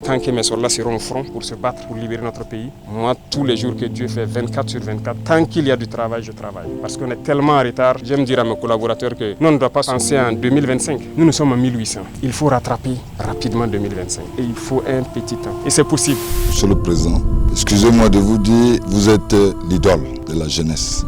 Tant que mes soldats seront au front pour se battre, pour libérer notre pays, moi, tous les jours que Dieu fait 24 sur 24, tant qu'il y a du travail, je travaille. Parce qu'on est tellement en retard, j'aime dire à mes collaborateurs que nous, on ne doit pas penser en 2025. Nous sommes en 1800. Il faut rattraper rapidement 2025. Et il faut un petit temps. Et c'est possible. Monsieur le Président, excusez-moi de vous dire, vous êtes l'idole de la jeunesse.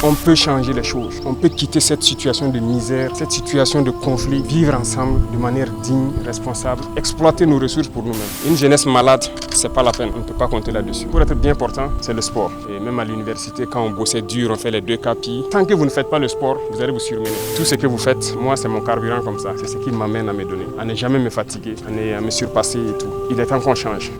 On peut changer les choses, on peut quitter cette situation de misère, cette situation de conflit, vivre ensemble de manière digne, responsable, exploiter nos ressources pour nous-mêmes. Une jeunesse malade, c'est pas la peine, on ne peut pas compter là-dessus. Pour être bien portant, c'est le sport. Et même à l'université, quand on bossait dur, on fait les 2 KPI. Tant que vous ne faites pas le sport, vous allez vous surmener. Tout ce que vous faites, moi, c'est mon carburant comme ça. C'est ce qui m'amène à me donner, à ne jamais me fatiguer, à me surpasser et tout. Il est temps qu'on change.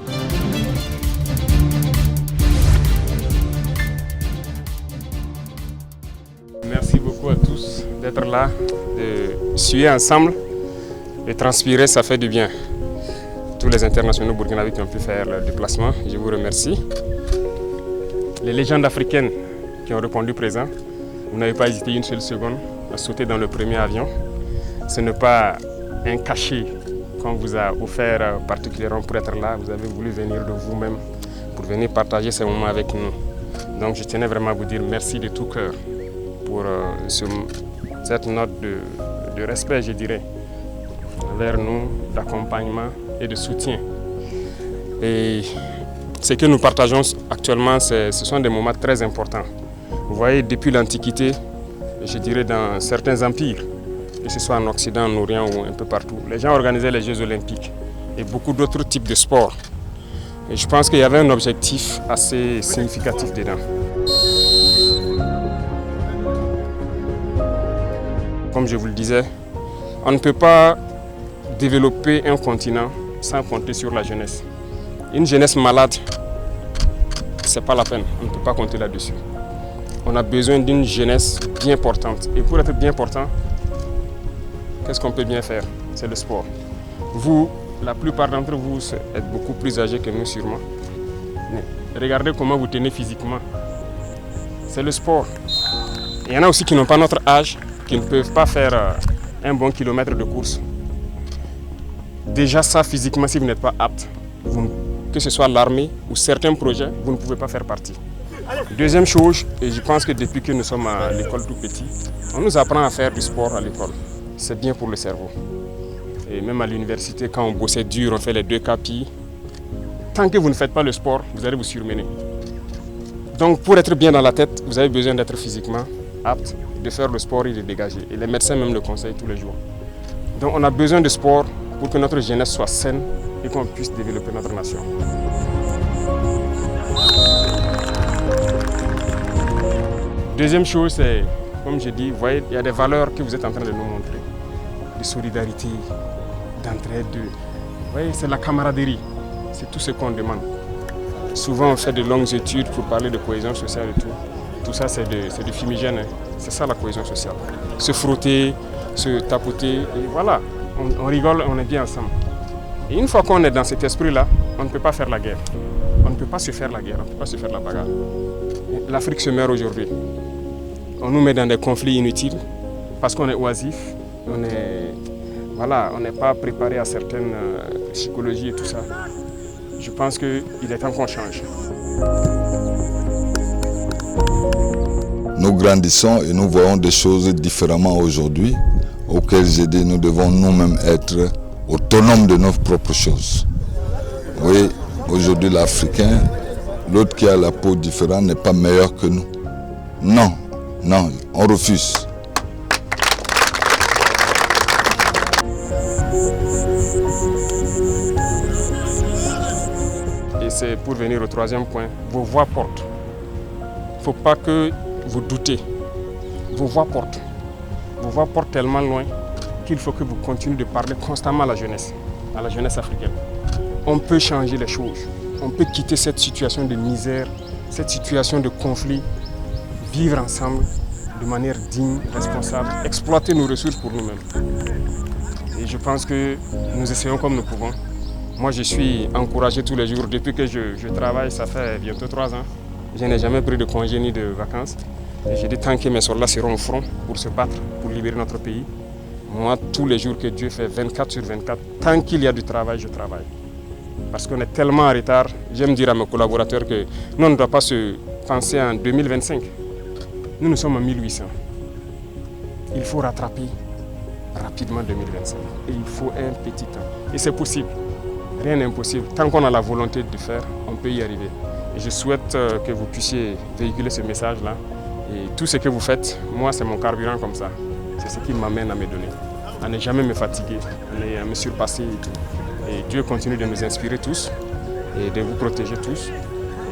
Merci beaucoup à tous d'être là, de suer ensemble, de transpirer, ça fait du bien. Tous les internationaux burkinabés qui ont pu faire le déplacement, je vous remercie. Les légendes africaines qui ont répondu présent, vous n'avez pas hésité une seule seconde à sauter dans le premier avion. Ce n'est pas un cachet qu'on vous a offert particulièrement pour être là, vous avez voulu venir de vous-même pour venir partager ces moments avec nous. Donc je tenais vraiment à vous dire merci de tout cœur pour cette note de respect, je dirais, envers nous, d'accompagnement et de soutien. Et ce que nous partageons actuellement, ce sont des moments très importants. Vous voyez, depuis l'Antiquité, je dirais dans certains empires, que ce soit en Occident, en Orient ou un peu partout, les gens organisaient les Jeux olympiques et beaucoup d'autres types de sports. Et je pense qu'il y avait un objectif assez significatif dedans. Comme je vous le disais, on ne peut pas développer un continent sans compter sur la jeunesse. Une jeunesse malade, c'est pas la peine, on ne peut pas compter là-dessus. On a besoin d'une jeunesse bien portante. Et pour être bien portant, qu'est-ce qu'on peut bien faire? C'est le sport. Vous, la plupart d'entre vous êtes beaucoup plus âgés que nous sûrement. Mais regardez comment vous tenez physiquement. C'est le sport. Il y en a aussi qui n'ont pas notre âge, qui ne peuvent pas faire un bon kilomètre de course. Déjà ça, physiquement, si vous n'êtes pas apte, que ce soit l'armée ou certains projets, vous ne pouvez pas faire partie. Deuxième chose, et je pense que depuis que nous sommes à l'école tout petit, on nous apprend à faire du sport à l'école. C'est bien pour le cerveau. Et même à l'université, quand on bossait dur, on fait les 2 KPI. Tant que vous ne faites pas le sport, vous allez vous surmener. Donc pour être bien dans la tête, vous avez besoin d'être physiquement apte, de faire le sport et de dégager. Et les médecins même le conseillent tous les jours. Donc on a besoin de sport pour que notre jeunesse soit saine et qu'on puisse développer notre nation. Deuxième chose, c'est, comme je dis, vous voyez, il y a des valeurs que vous êtes en train de nous montrer. De solidarité, d'entraide. Vous voyez, c'est la camaraderie. C'est tout ce qu'on demande. Souvent, on fait de longues études pour parler de cohésion sociale et tout. Tout ça, c'est du fumigène. Hein. C'est ça la cohésion sociale. Se frotter, se tapoter, et voilà. On rigole, on est bien ensemble. Et une fois qu'on est dans cet esprit-là, on ne peut pas faire la guerre. On ne peut pas se faire la guerre, on ne peut pas se faire la bagarre. L'Afrique se meurt aujourd'hui. On nous met dans des conflits inutiles parce qu'on est oisif, on n'est pas préparé à certaines psychologies et tout ça. Je pense qu'il est temps qu'on change. Nous grandissons et nous voyons des choses différemment aujourd'hui, auxquelles j'ai dit nous devons nous-mêmes être autonomes de nos propres choses. Oui, aujourd'hui l'Africain, l'autre qui a la peau différente n'est pas meilleur que nous. Non, non, on refuse. Et c'est pour venir au 3e point, vos voix portent. Il ne faut pas que vous doutez. Vos voix portent. Vos voix portent tellement loin qu'il faut que vous continuez de parler constamment à la jeunesse africaine. On peut changer les choses. On peut quitter cette situation de misère, cette situation de conflit, vivre ensemble de manière digne, responsable, exploiter nos ressources pour nous-mêmes. Et je pense que nous essayons comme nous pouvons. Moi, je suis encouragé tous les jours. Depuis que je travaille, ça fait bientôt 3 ans. Je n'ai jamais pris de congé ni de vacances. Et je dis tant que mes soldats seront au front pour se battre, pour libérer notre pays, Moi, tous les jours que Dieu fait 24 sur 24, tant qu'il y a du travail, je travaille. Parce qu'on est tellement en retard. J'aime dire à mes collaborateurs que nous, on ne doit pas se penser en 2025. Nous sommes en 1800. Il faut rattraper rapidement 2025. Et il faut un petit temps. Et c'est possible. Rien n'est impossible. Tant qu'on a la volonté de faire, on peut y arriver. Et je souhaite que vous puissiez véhiculer ce message-là. Et tout ce que vous faites, moi, c'est mon carburant comme ça. C'est ce qui m'amène à me donner, à ne jamais me fatiguer, à me surpasser et tout. Et Dieu continue de nous inspirer tous et de vous protéger tous.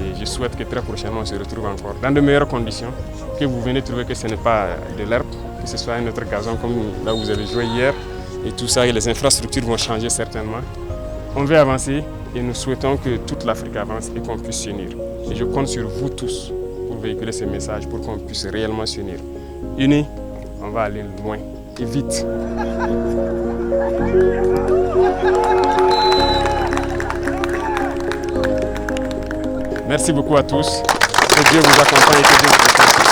Et je souhaite que très prochainement on se retrouve encore dans de meilleures conditions, que vous venez trouver que ce n'est pas de l'herbe, que ce soit un autre gazon comme là où vous avez joué hier. Et tout ça, et les infrastructures vont changer certainement. On veut avancer et nous souhaitons que toute l'Afrique avance et qu'on puisse s'unir. Et je compte sur vous tous pour véhiculer ce message, pour qu'on puisse réellement s'unir. Unis, on va aller loin et vite. Merci beaucoup à tous. Que Dieu vous accompagne et que Dieu vous protège.